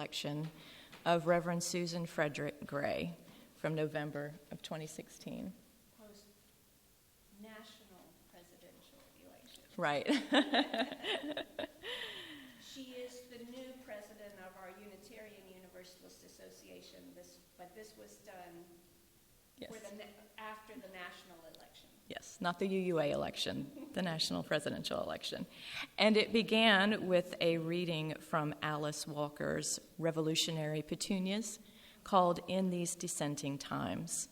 selection of Reverend Susan Frederick Gray from November of 2016. Post-national presidential election. Right. She is the new president of our Unitarian Universalist Association, but this was done Yes. after the national election. Yes, not the UUA election, the national presidential election. And it began with a reading from Alice Walker's Revolutionary Petunias called In These Dissenting Times.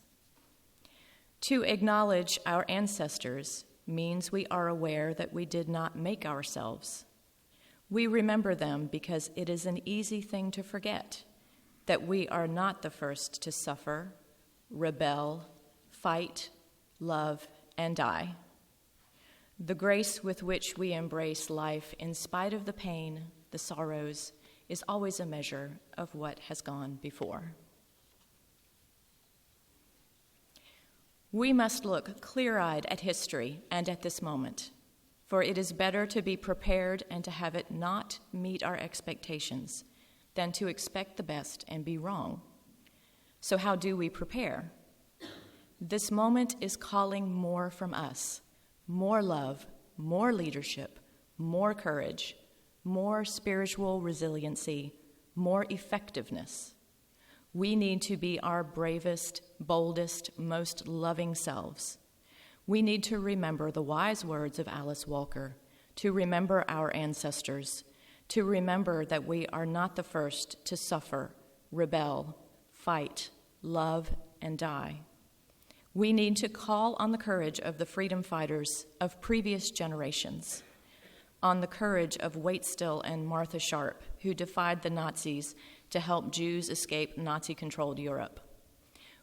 To acknowledge our ancestors means we are aware that we did not make ourselves. We remember them because it is an easy thing to forget that we are not the first to suffer, rebel, fight, love, and die. The grace with which we embrace life in spite of the pain, the sorrows, is always a measure of what has gone before. We must look clear-eyed at history and at this moment, for it is better to be prepared and to have it not meet our expectations than to expect the best and be wrong. So how do we prepare? This moment is calling more from us, more love, more leadership, more courage, more spiritual resiliency, more effectiveness. We need to be our bravest, boldest, most loving selves. We need to remember the wise words of Alice Walker, to remember our ancestors, to remember that we are not the first to suffer, rebel, fight, love, and die. We need to call on the courage of the freedom fighters of previous generations, on the courage of Waitstill and Martha Sharp, who defied the Nazis to help Jews escape Nazi-controlled Europe.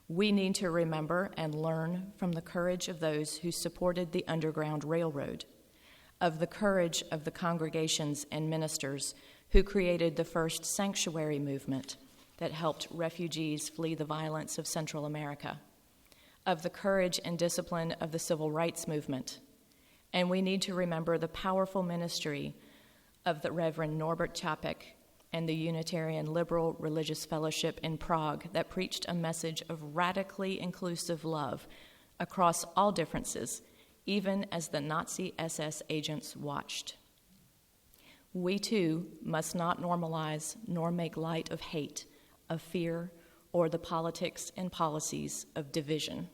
We need to remember and learn from the courage of those who supported the Underground Railroad, of the courage of the congregations and ministers who created the first sanctuary movement that helped refugees flee the violence of Central America, of the courage and discipline of the civil rights movement. And we need to remember the powerful ministry of the Reverend Norbert Čapek and the Unitarian Liberal Religious Fellowship in Prague that preached a message of radically inclusive love across all differences, even as the Nazi SS agents watched. We too must not normalize nor make light of hate, of fear, or the politics and policies of division.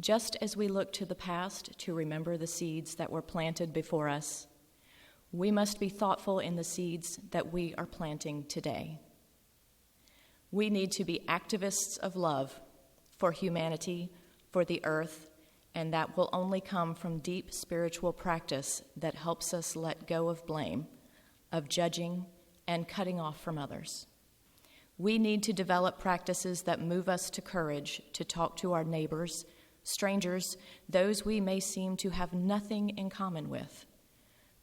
Just as we look to the past to remember the seeds that were planted before us, we must be thoughtful in the seeds that we are planting today. We need to be activists of love for humanity, for the earth, and that will only come from deep spiritual practice that helps us let go of blame, of judging, and cutting off from others. We need to develop practices that move us to courage to talk to our neighbors, strangers, those we may seem to have nothing in common with.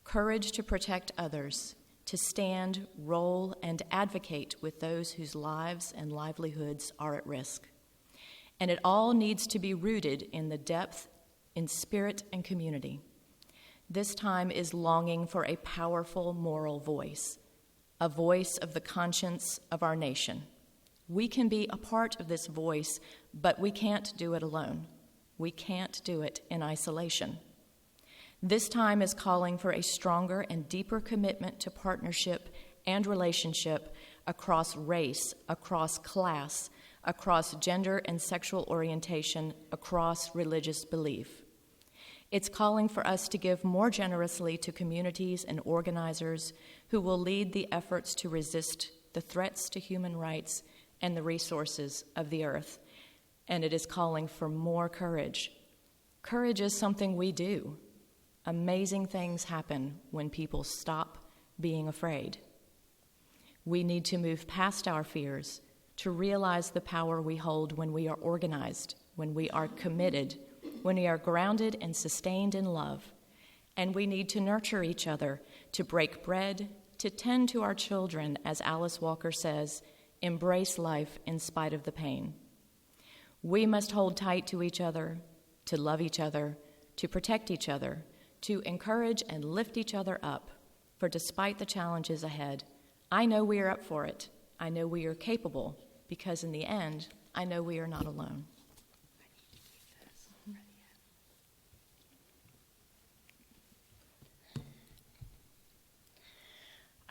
Courage to protect others, to stand, roll, and advocate with those whose lives and livelihoods are at risk. And it all needs to be rooted in the depth, in spirit and community. This time is longing for a powerful moral voice, a voice of the conscience of our nation. We can be a part of this voice, but we can't do it alone. We can't do it in isolation. This time is calling for a stronger and deeper commitment to partnership and relationship across race, across class, across gender and sexual orientation, across religious belief. It's calling for us to give more generously to communities and organizers who will lead the efforts to resist the threats to human rights and the resources of the earth. And it is calling for more courage. Courage is something we do. Amazing things happen when people stop being afraid. We need to move past our fears to realize the power we hold when we are organized, when we are committed, when we are grounded and sustained in love. And we need to nurture each other, to break bread, to tend to our children, as Alice Walker says, embrace life in spite of the pain. We must hold tight to each other, to love each other, to protect each other, to encourage and lift each other up. For despite the challenges ahead, I know we are up for it, I know we are capable, because in the end, I know we are not alone.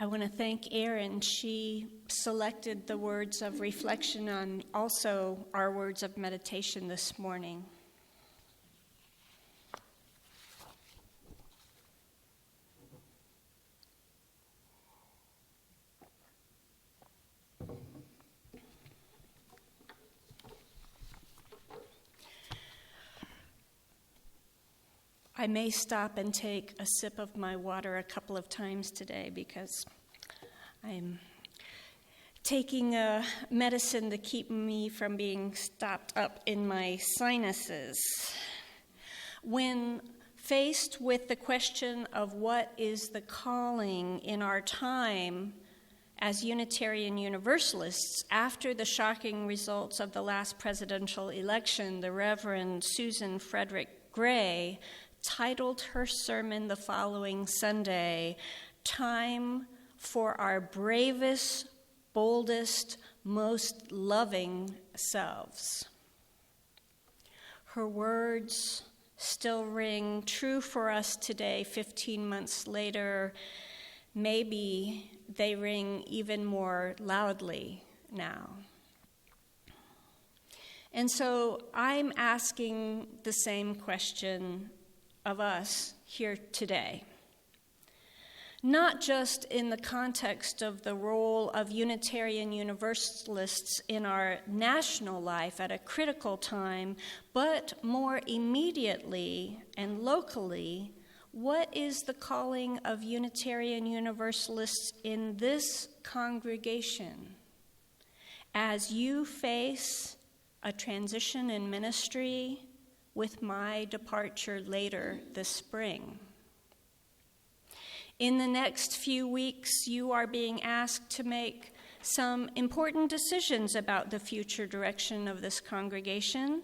I want to thank Erin. She selected the words of reflection on also our words of meditation this morning. I may stop and take a sip of my water a couple of times today because I'm taking a medicine to keep me from being stopped up in my sinuses. When faced with the question of what is the calling in our time as Unitarian Universalists, after the shocking results of the last presidential election, the Reverend Susan Frederick Gray titled her sermon the following Sunday, "Time for Our Bravest, Boldest, Most Loving Selves." Her words still ring true for us today, 15 months later. Maybe they ring even more loudly now. And so I'm asking the same question of us here today. Not just in the context of the role of Unitarian Universalists in our national life at a critical time, but more immediately and locally, what is the calling of Unitarian Universalists in this congregation as you face a transition in ministry with my departure later this spring? In the next few weeks, you are being asked to make some important decisions about the future direction of this congregation,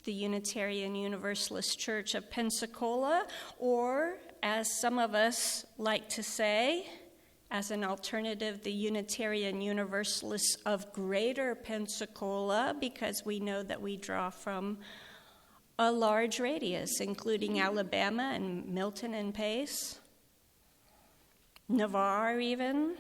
the Unitarian Universalist Church of Pensacola, or, as some of us like to say, as an alternative, the Unitarian Universalists of Greater Pensacola, because we know that we draw from a large radius, including Alabama and Milton and Pace, Navarre even.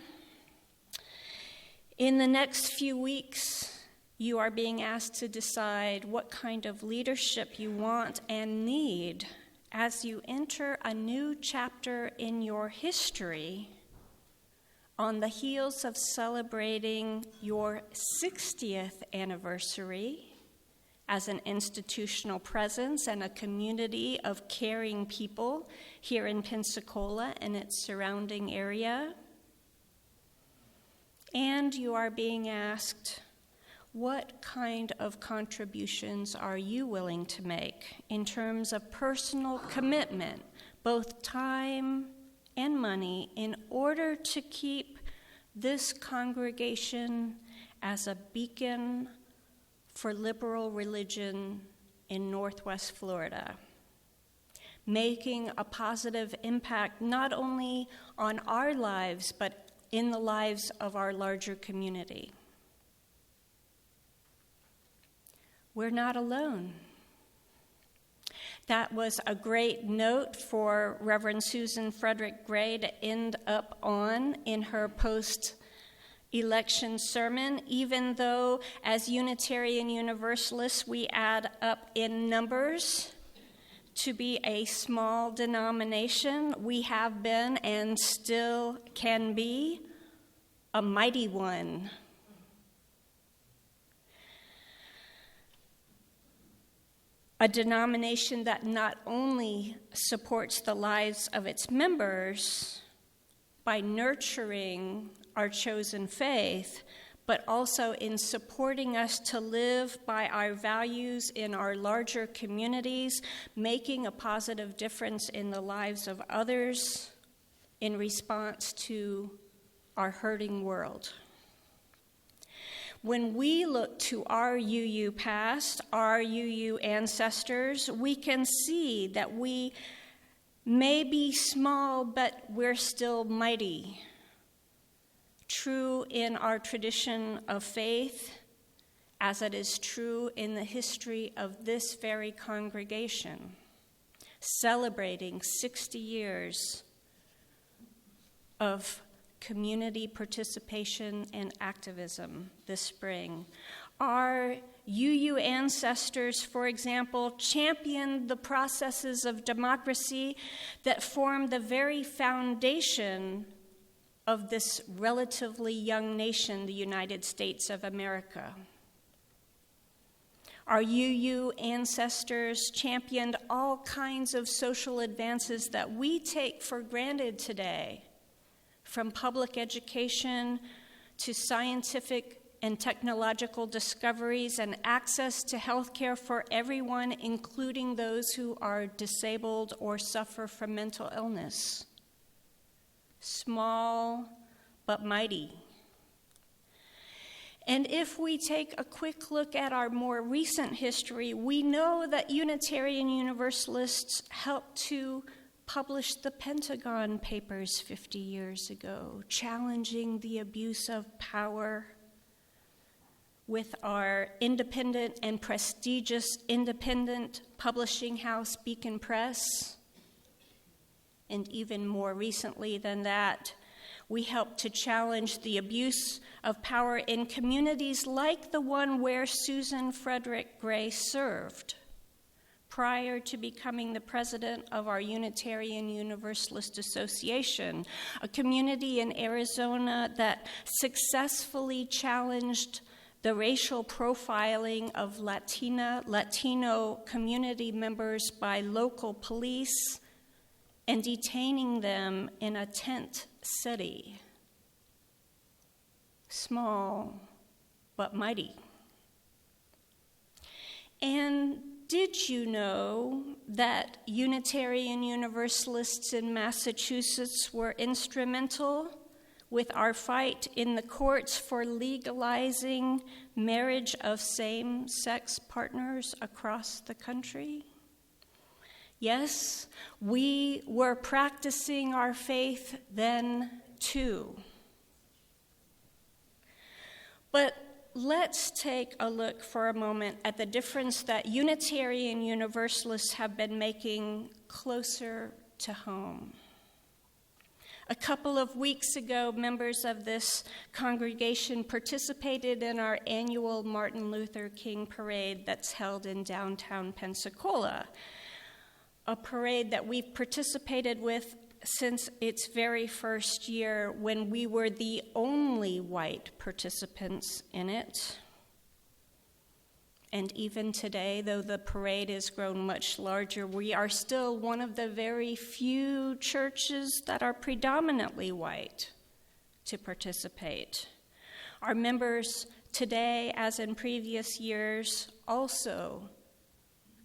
In the next few weeks, you are being asked to decide what kind of leadership you want and need as you enter a new chapter in your history on the heels of celebrating your 60th anniversary as an institutional presence and a community of caring people here in Pensacola and its surrounding area. And you are being asked, what kind of contributions are you willing to make in terms of personal commitment, both time and money, in order to keep this congregation as a beacon for liberal religion in Northwest Florida, making a positive impact not only on our lives, but in the lives of our larger community? We're not alone. That was a great note for Reverend Susan Frederick Gray to end up on in her post-election sermon, even though as Unitarian Universalists we add up in numbers to be a small denomination. We have been and still can be a mighty one. A denomination that not only supports the lives of its members by nurturing our chosen faith, but also in supporting us to live by our values in our larger communities, making a positive difference in the lives of others in response to our hurting world. When we look to our UU past, our UU ancestors, we can see that we may be small, but we're still mighty. true in our tradition of faith, as it is true in the history of this very congregation, celebrating 60 years of community participation and activism this spring. Our UU ancestors, for example, championed the processes of democracy that form the very foundation of this relatively young nation, the United States of America. Our UU ancestors championed all kinds of social advances that we take for granted today, from public education to scientific and technological discoveries and access to health care for everyone, including those who are disabled or suffer from mental illness. Small but mighty. And if we take a quick look at our more recent history, we know that Unitarian Universalists helped to publish the Pentagon Papers 50 years ago, challenging the abuse of power with our independent and prestigious independent publishing house, Beacon Press. And even more recently than that, we helped to challenge the abuse of power in communities like the one where Susan Frederick Gray served prior to becoming the president of our Unitarian Universalist Association, a community in Arizona that successfully challenged the racial profiling of Latino community members by local police and detaining them in a tent city. Small but mighty. And did you know that Unitarian Universalists in Massachusetts were instrumental with our fight in the courts for legalizing marriage of same-sex partners across the country? Yes, we were practicing our faith then too. But let's take a look for a moment at the difference that Unitarian Universalists have been making closer to home. A couple of weeks ago, members of this congregation participated in our annual Martin Luther King parade that's held in downtown Pensacola, a parade that we've participated with since its very first year, when we were the only white participants in it. And even today, though the parade has grown much larger, we are still one of the very few churches that are predominantly white to participate. Our members today, as in previous years, also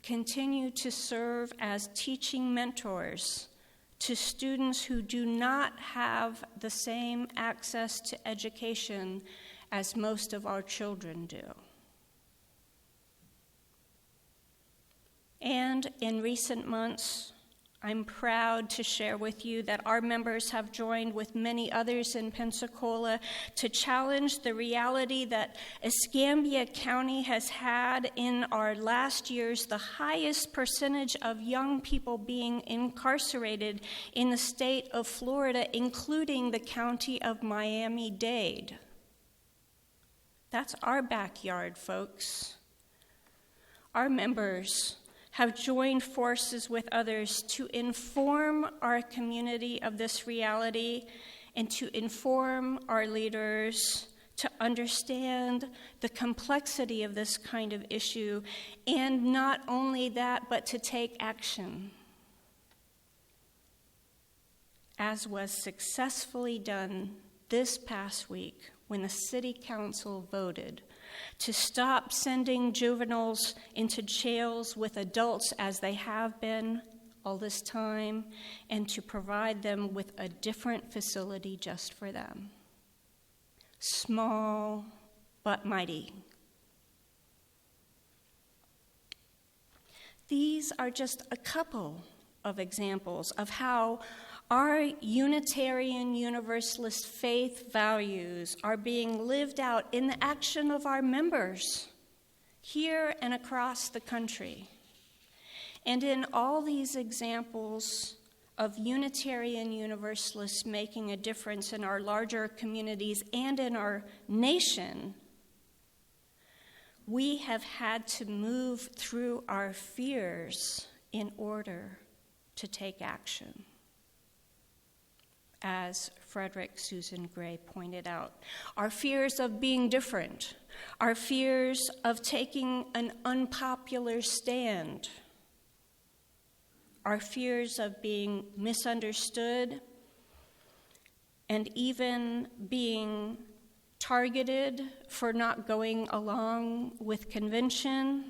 continue to serve as teaching mentors to students who do not have the same access to education as most of our children do. And in recent months, I'm proud to share with you that our members have joined with many others in Pensacola to challenge the reality that Escambia County has had in our last years the highest percentage of young people being incarcerated in the state of Florida, including the county of Miami-Dade. That's our backyard, folks. Our members have joined forces with others to inform our community of this reality and to inform our leaders to understand the complexity of this kind of issue, and not only that, but to take action, as was successfully done this past week when the City Council voted to stop sending juveniles into jails with adults as they have been all this time, and to provide them with a different facility just for them. Small but mighty. These are just a couple of examples of how Our Unitarian Universalist faith values are being lived out in the action of our members here and across the country. And in all these examples of Unitarian Universalists making a difference in our larger communities and in our nation, we have had to move through our fears in order to take action. As Frederick Susan Gray pointed out, our fears of being different, our fears of taking an unpopular stand, our fears of being misunderstood, and even being targeted for not going along with convention,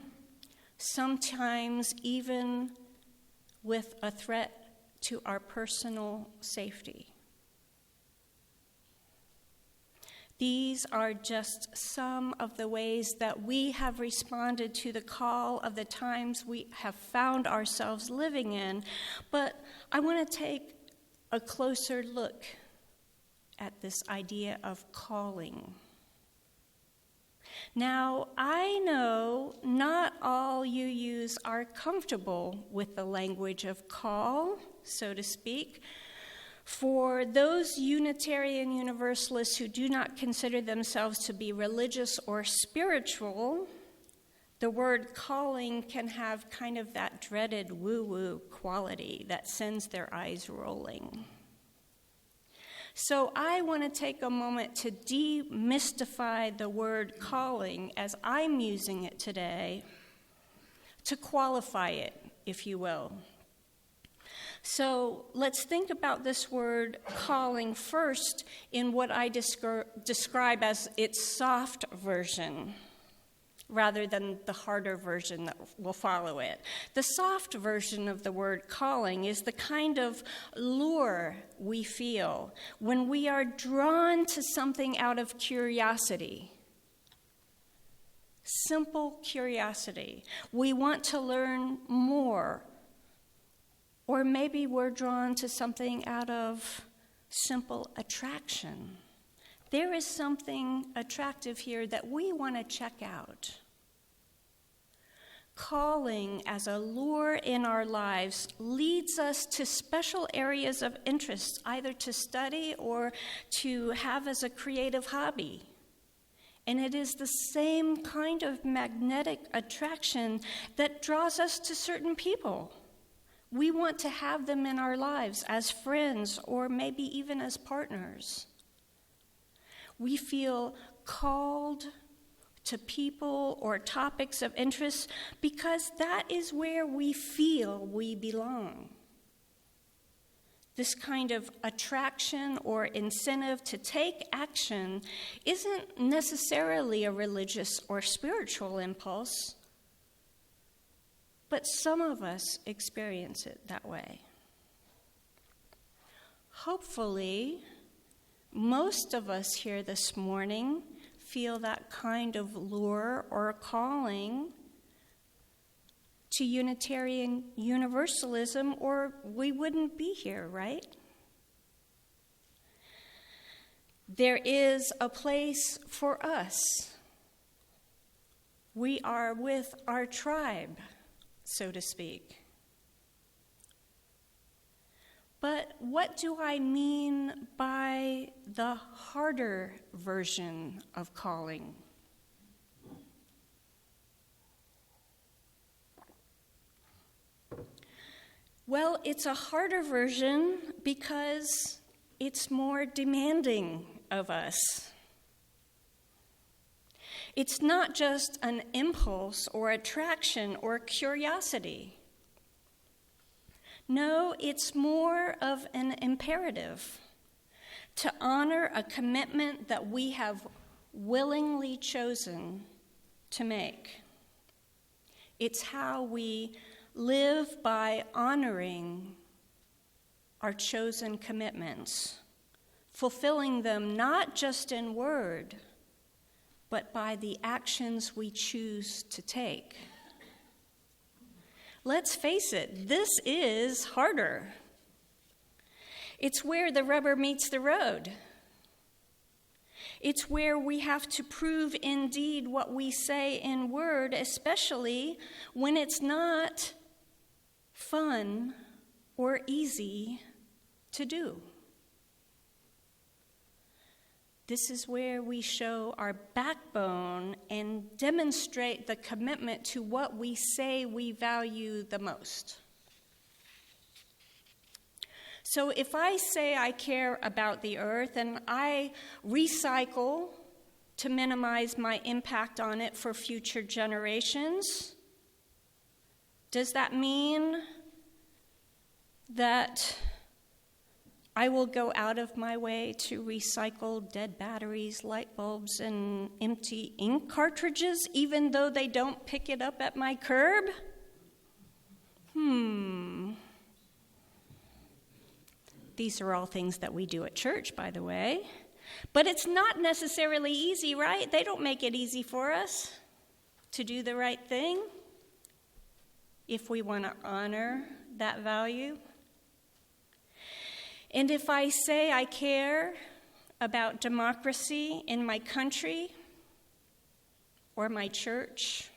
sometimes even with a threat to our personal safety. These are just some of the ways that we have responded to the call of the times we have found ourselves living in. But I want to take a closer look at this idea of calling. Now, I know not all UUs are comfortable with the language of call, so to speak. For those Unitarian Universalists who do not consider themselves to be religious or spiritual, the word calling can have kind of that dreaded woo-woo quality that sends their eyes rolling. So I want to take a moment to demystify the word calling as I'm using it today, to qualify it, if you will. So let's think about this word calling first in what I describe as its soft version, rather than the harder version that will follow it. The soft version of the word calling is the kind of lure we feel when we are drawn to something out of curiosity. Simple curiosity. We want to learn more. Or maybe we're drawn to something out of simple attraction. There is something attractive here that we want to check out. Calling as a lure in our lives leads us to special areas of interest, either to study or to have as a creative hobby. And it is the same kind of magnetic attraction that draws us to certain people. We want to have them in our lives as friends or maybe even as partners. We feel called to people or topics of interest because that is where we feel we belong. This kind of attraction or incentive to take action isn't necessarily a religious or spiritual impulse. But some of us experience it that way. Hopefully, most of us here this morning feel that kind of lure or calling to Unitarian Universalism, or we wouldn't be here, right? There is a place for us. We are with our tribe, so to speak. But what do I mean by the harder version of calling? Well, it's a harder version because it's more demanding of us. It's not just an impulse or attraction or curiosity. No, it's more of an imperative to honor a commitment that we have willingly chosen to make. It's how we live by honoring our chosen commitments, fulfilling them not just in word, but by the actions we choose to take. Let's face it, this is harder. It's where the rubber meets the road. It's where we have to prove indeed what we say in word, especially when it's not fun or easy to do. This is where we show our backbone and demonstrate the commitment to what we say we value the most. So if I say I care about the earth and I recycle to minimize my impact on it for future generations, does that mean that I will go out of my way to recycle dead batteries, light bulbs, and empty ink cartridges, even though they don't pick it up at my curb? These are all things that we do at church, by the way. But it's not necessarily easy, right? They don't make it easy for us to do the right thing if we want to honor that value. And if I say I care about democracy in my country or my church,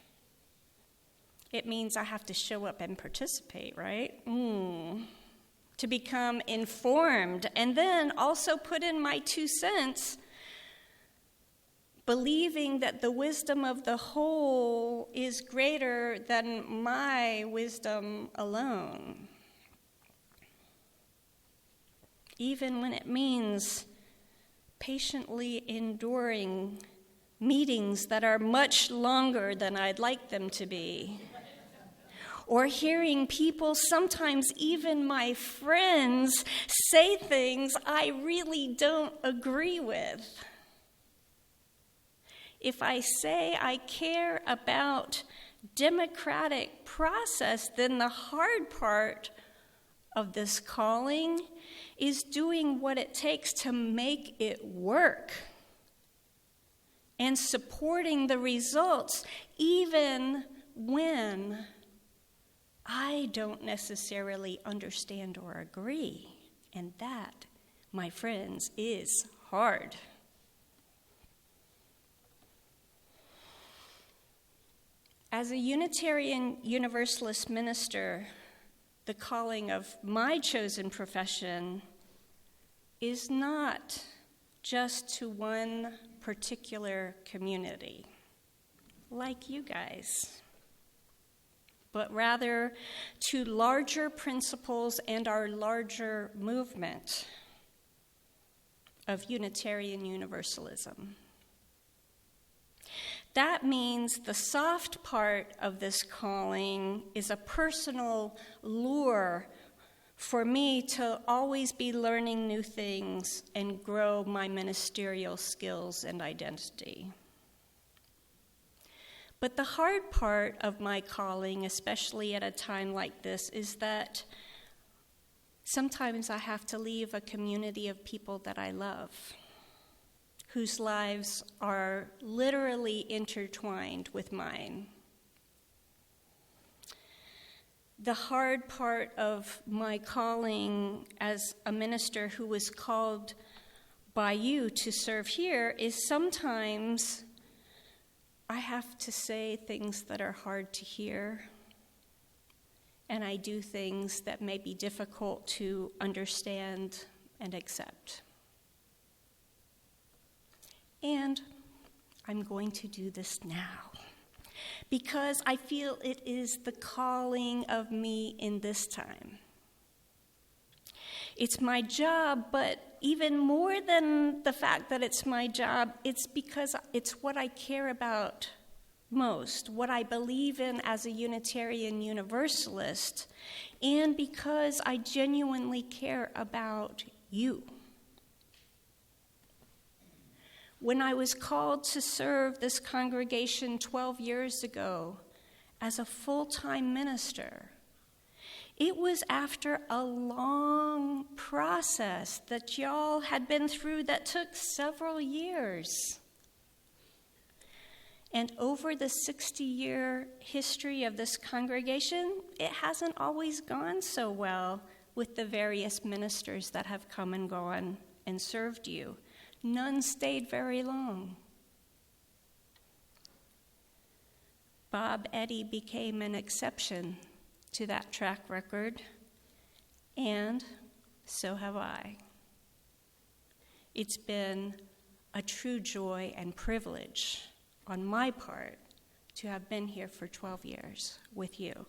it means I have to show up and participate, right? To become informed, and then also put in my 2 cents, believing that the wisdom of the whole is greater than my wisdom alone. Even when it means patiently enduring meetings that are much longer than I'd like them to be. Or hearing people, sometimes even my friends, say things I really don't agree with. If I say I care about democratic process, then the hard part of this calling is doing what it takes to make it work and supporting the results, even when I don't necessarily understand or agree. And that, my friends, is hard. As a Unitarian Universalist minister, the calling of my chosen profession is not just to one particular community, like you guys, but rather to larger principles and our larger movement of Unitarian Universalism. That means the soft part of this calling is a personal lure for me to always be learning new things and grow my ministerial skills and identity. But the hard part of my calling, especially at a time like this, is that sometimes I have to leave a community of people that I love, whose lives are literally intertwined with mine. The hard part of my calling as a minister who was called by you to serve here is sometimes I have to say things that are hard to hear, and I do things that may be difficult to understand and accept. And I'm going to do this now, because I feel it is the calling of me in this time. It's my job, but even more than the fact that it's my job, it's because it's what I care about most, what I believe in as a Unitarian Universalist, and because I genuinely care about you. When I was called to serve this congregation 12 years ago as a full-time minister, it was after a long process that y'all had been through that took several years. And over the 60-year history of this congregation, it hasn't always gone so well with the various ministers that have come and gone and served you. None stayed very long. Bob Eddy became an exception to that track record, and so have I. It's been a true joy and privilege on my part to have been here for 12 years with you.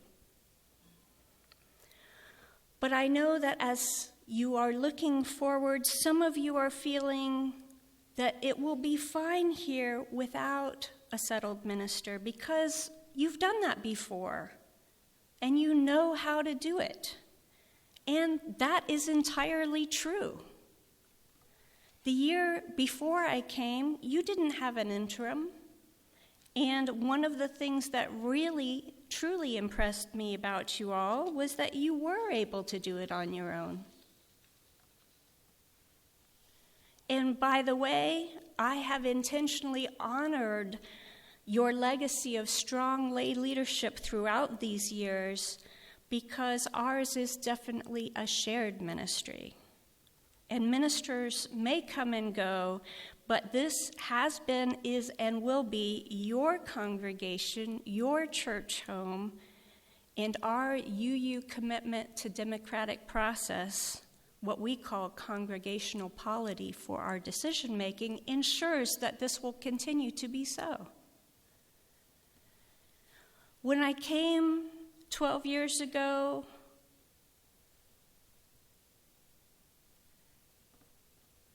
But I know that as you are looking forward, some of you are feeling that it will be fine here without a settled minister because you've done that before and you know how to do it. And that is entirely true. The year before I came, you didn't have an interim. And one of the things that really, truly impressed me about you all was that you were able to do it on your own. And by the way, I have intentionally honored your legacy of strong lay leadership throughout these years because ours is definitely a shared ministry. And ministers may come and go, but this has been, is, and will be your congregation, your church home, and our UU commitment to democratic process, what we call congregational polity for our decision-making, ensures that this will continue to be so. When I came 12 years ago,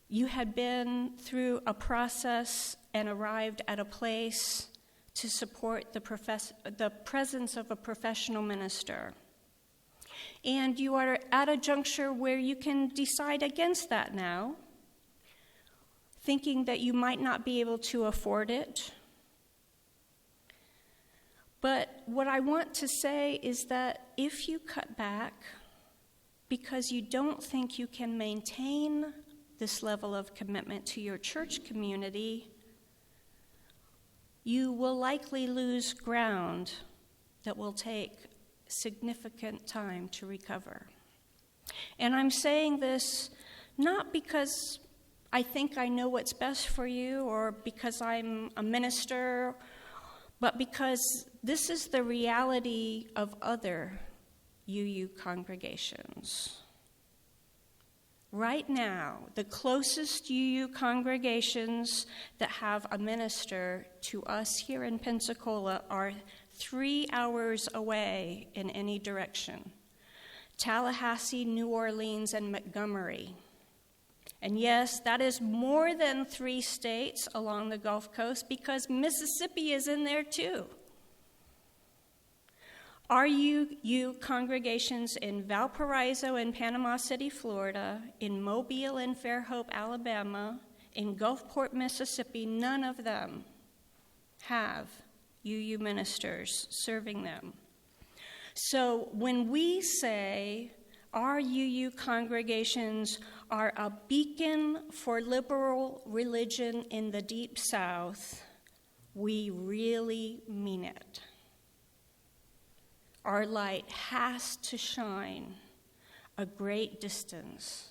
you had been through a process and arrived at a place to support the presence of a professional minister. And you are at a juncture where you can decide against that now, thinking that you might not be able to afford it. But what I want to say is that if you cut back because you don't think you can maintain this level of commitment to your church community, you will likely lose ground that will take significant time to recover. And I'm saying this not because I think I know what's best for you or because I'm a minister, but because this is the reality of other UU congregations. Right now, the closest UU congregations that have a minister to us here in Pensacola are 3 hours away in any direction: Tallahassee, New Orleans, and Montgomery. And yes, that is more than 3 states along the Gulf Coast because Mississippi is in there too. Our UU congregations in Valparaiso and Panama City, Florida, in Mobile and Fairhope, Alabama, in Gulfport, Mississippi, none of them have UU ministers serving them. So when we say our UU congregations are a beacon for liberal religion in the Deep South, we really mean it. Our light has to shine a great distance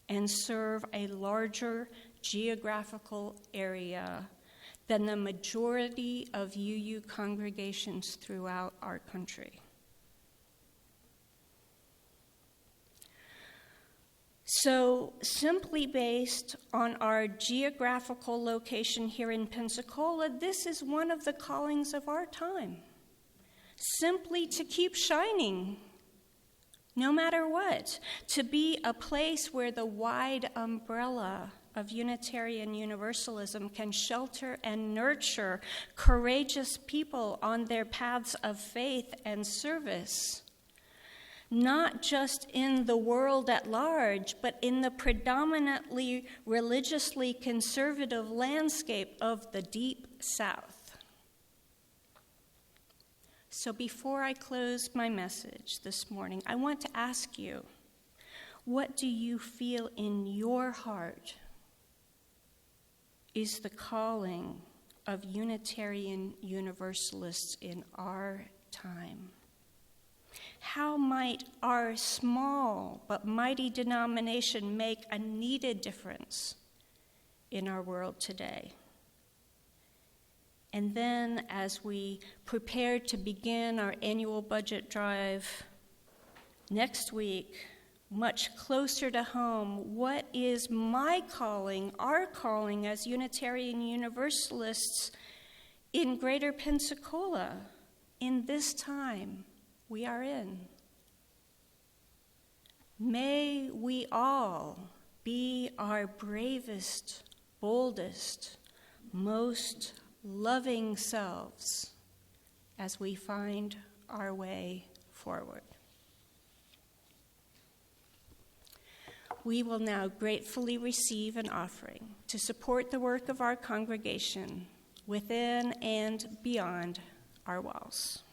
and serve a larger geographical area than the majority of UU congregations throughout our country. So, simply based on our geographical location here in Pensacola, this is one of the callings of our time. Simply to keep shining, no matter what, to be a place where the wide umbrella of Unitarian Universalism can shelter and nurture courageous people on their paths of faith and service, not just in the world at large, but in the predominantly religiously conservative landscape of the Deep South. So before I close my message this morning, I want to ask you, what do you feel in your heart is the calling of Unitarian Universalists in our time? How might our small but mighty denomination make a needed difference in our world today? And then, as we prepare to begin our annual budget drive next week, much closer to home, what is my calling, our calling as Unitarian Universalists in Greater Pensacola in this time we are in? May we all be our bravest, boldest, most loving selves as we find our way forward. We will now gratefully receive an offering to support the work of our congregation within and beyond our walls.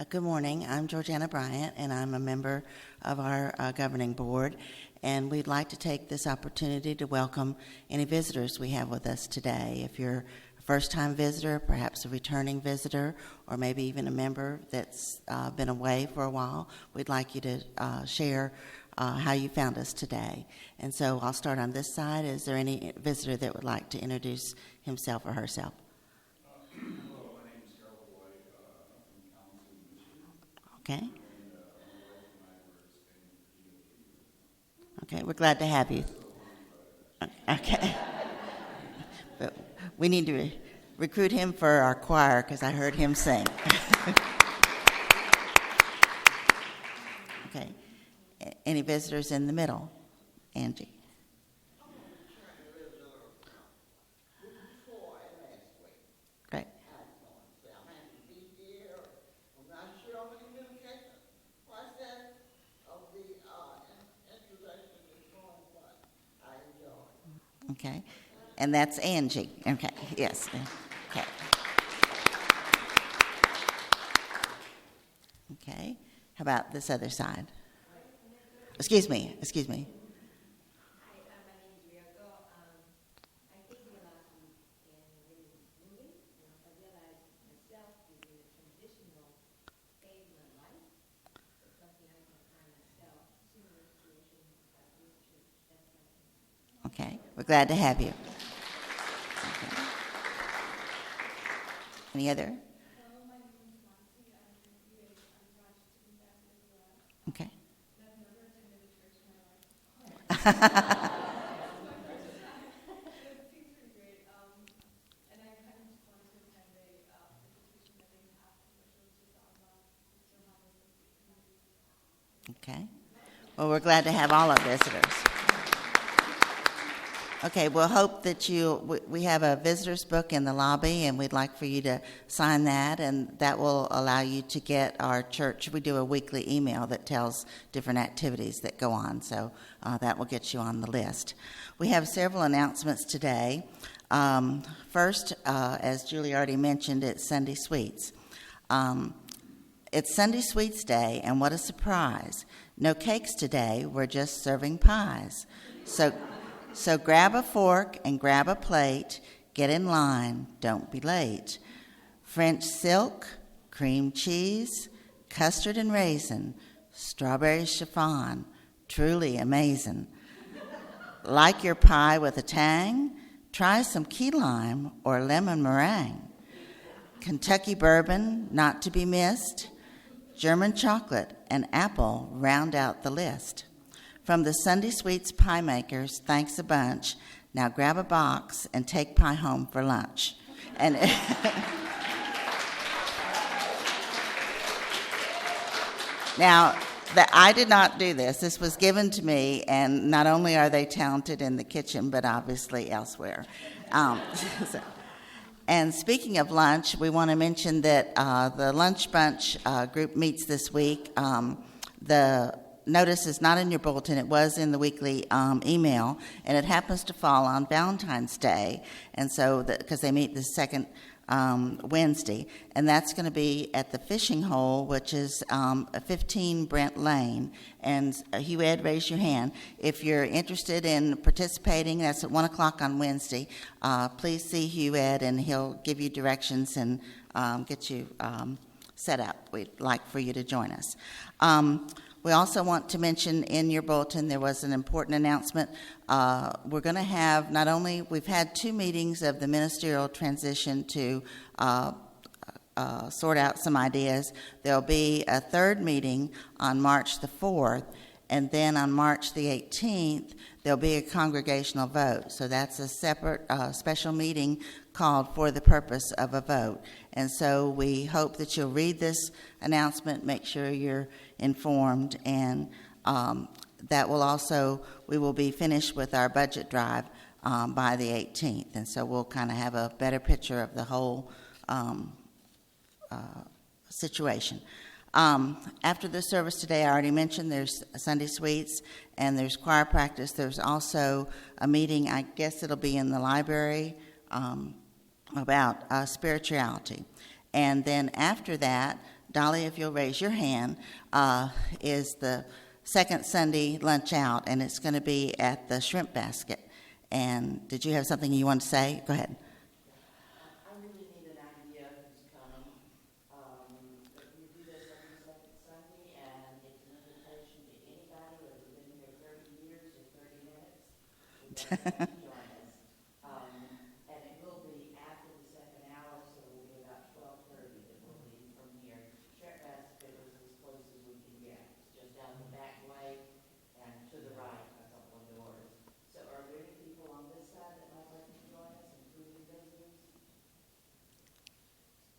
Good morning. I'm Georgiana Bryant, and I'm a member of our governing board, and we'd like to take this opportunity to welcome any visitors we have with us today. If you're a first-time visitor, perhaps a returning visitor, or maybe even a member that's been away for a while, we'd like you to share how you found us today. And so I'll start on this side. Is there any visitor that would like to introduce himself or herself? Okay. Okay, we're glad to have you. Okay. But we need to recruit him for our choir because I heard him sing. Okay. Any visitors in the middle? Angie. Great. Okay, and that's Angie. Okay, yes. Okay. Okay, how about this other side? Excuse me. Hi, my name is Rioko. I came here last week and they were moving, and I realized myself is in a transitional phase of my life. It's something I can find myself, similar situation at this church. That's my name. Okay, we're glad to have you. Okay. Any other? Hello, my name is Monty. I'm from UH. I'm glad to be back as well. Okay. I've never attended a church in my life. It's my first time. It seems pretty great. And I kind of just wanted to attend a presentation that they have, which was just on still have this community. Okay. Well, we're glad to have all our visitors. Okay, we'll hope that we have a visitor's book in the lobby, and we'd like for you to sign that, and that will allow you to get our church. We do a weekly email that tells different activities that go on, so that will get you on the list. We have several announcements today. First, as Julie already mentioned, it's Sunday Sweets. It's Sunday Sweets Day, and what a surprise. No cakes today, we're just serving pies. So grab a fork and grab a plate, get in line, don't be late. French silk, cream cheese, custard and raisin, strawberry chiffon, truly amazing. Like your pie with a tang? Try some key lime or lemon meringue. Kentucky bourbon, not to be missed. German chocolate and apple round out the list. From the Sunday Sweets pie makers, thanks a bunch. Now grab a box and take pie home for lunch. And now, I did not do this. This was given to me, and not only are they talented in the kitchen, but obviously elsewhere. And speaking of lunch, we want to mention that the Lunch Bunch group meets this week. The notice is not in your bulletin. It was in the weekly email, and it happens to fall on Valentine's Day, and so because they meet the second Wednesday, and that's going to be at the Fishing Hole, which is 15 Brent Lane. And Hugh Ed, raise your hand. If you're interested in participating, that's at 1 o'clock on Wednesday. Please see Hugh Ed, and he'll give you directions and get you set up. We'd like for you to join us. We also want to mention in your bulletin there was an important announcement. We're going to have not only, we've had 2 meetings of the ministerial transition to sort out some ideas. There'll be a 3rd meeting on March the 4th, and then on March the 18th, there'll be a congregational vote. So that's a separate special meeting called for the purpose of a vote. And so we hope that you'll read this announcement, make sure you're informed, and that will also, we will be finished with our budget drive by the 18th. And so we'll kind of have a better picture of the whole situation. After the service today, I already mentioned there's Sunday Sweets and there's choir practice. There's also a meeting, I guess it'll be in the library, about spirituality. And then after that, Dolly, if you'll raise your hand, is the second Sunday lunch out, and it's going to be at the Shrimp Basket. And did you have something you want to say? Go ahead. I really need an idea of who's coming. We do this every second Sunday, and it's an invitation to anybody who has been here 30 years or 30 minutes. Join us. And it will be after the second hour, so it will be about 12:30 that we'll leave from here. Shrimp Basket is as close as we can get. It's just down the back way and to the right a couple of doors. So are there any people on this side that might like to join us, including visitors?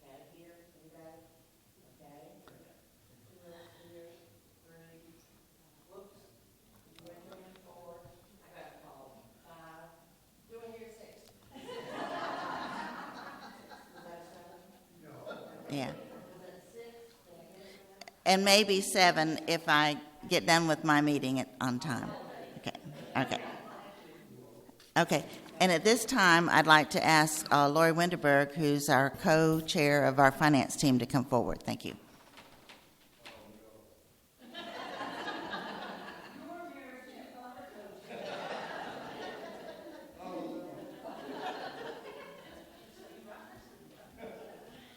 Okay, here, anybody? Okay. 2 here, 3. Whoops. You went in 4. I got to call 5. Do I hear 6? Was that 7? No. Yeah. Was that 6? And maybe 7 if I get done with my meeting on time. Okay. Okay. And at this time, I'd like to ask Lori Winterberg, who's our co-chair of our finance team, to come forward. Thank you.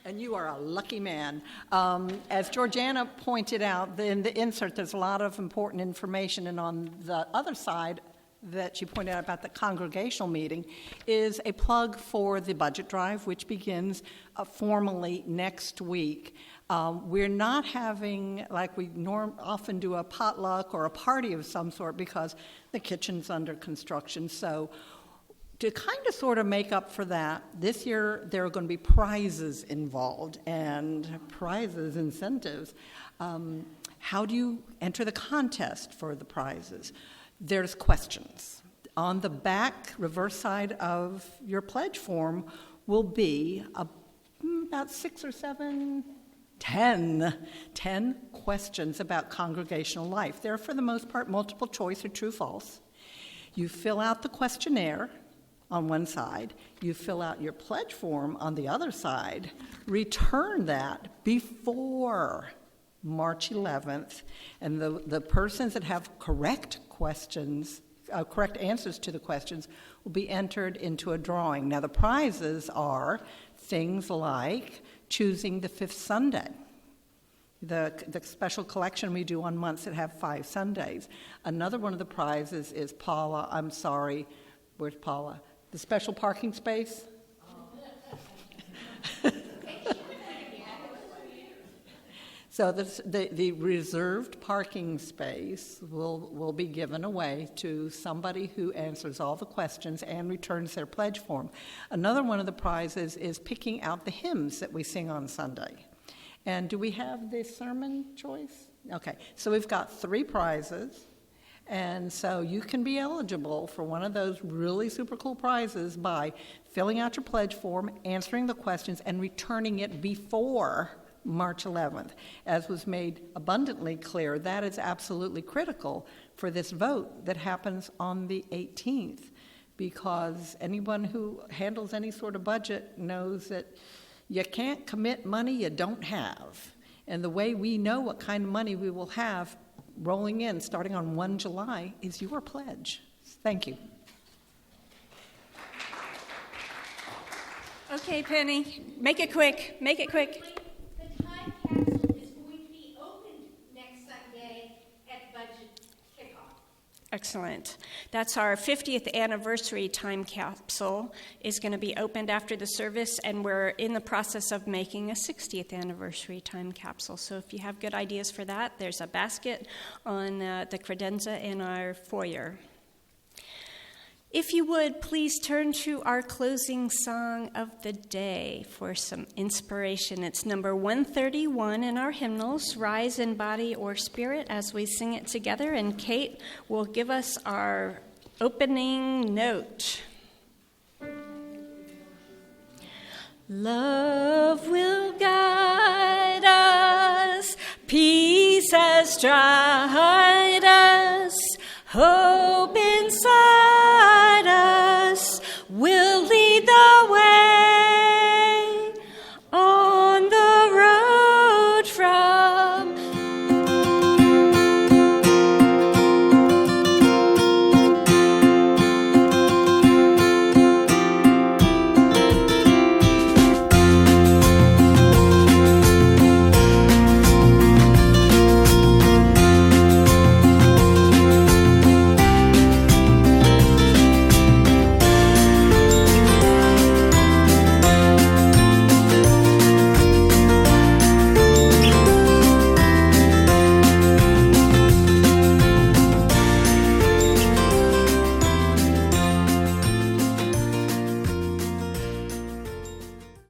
And you are a lucky man. As Georgiana pointed out, in the insert, there's a lot of important information, and on the other side that she pointed out about the congregational meeting is a plug for the budget drive, which begins formally next week. We're not having, like we often do, a potluck or a party of some sort because the kitchen's under construction. So to kind of sort of make up for that, this year there are going to be prizes involved and prizes, incentives. How do you enter the contest for the prizes? There's questions. On the back reverse side of your pledge form will be about 6 or 7, 10 questions about congregational life. They're, for the most part, multiple choice or true-false. You fill out the questionnaire on one side, you fill out your pledge form on the other side, return that before March 11th, and the persons that have correct answers to the questions will be entered into a drawing. Now, the prizes are things like choosing the 5th Sunday, The special collection we do on months that have 5 Sundays. Another one of the prizes is Paula, I'm sorry, where's Paula? The special parking space? So the reserved parking space will be given away to somebody who answers all the questions and returns their pledge form. Another one of the prizes is picking out the hymns that we sing on Sunday. And do we have the sermon choice? Okay, so we've got 3 prizes. And so you can be eligible for one of those really super cool prizes by filling out your pledge form, answering the questions, and returning it before March 11th. As was made abundantly clear, that is absolutely critical for this vote that happens on the 18th, because anyone who handles any sort of budget knows that you can't commit money you don't have. And the way we know what kind of money we will have rolling in starting on 1 July is your pledge. Thank you. Okay, Penny, make it quick. Make it quick. The time capsule is going to be opened next Sunday at budget kickoff. Excellent. That's our 50th anniversary time capsule is going to be opened after the service, and we're in the process of making a 60th anniversary time capsule. So if you have good ideas for that, there's a basket on the credenza in our foyer. If you would, please turn to our closing song of the day for some inspiration. It's number 131 in our hymnals, Rise in Body or Spirit, as we sing it together. And Kate will give us our opening note. Love will guide us, peace has tried.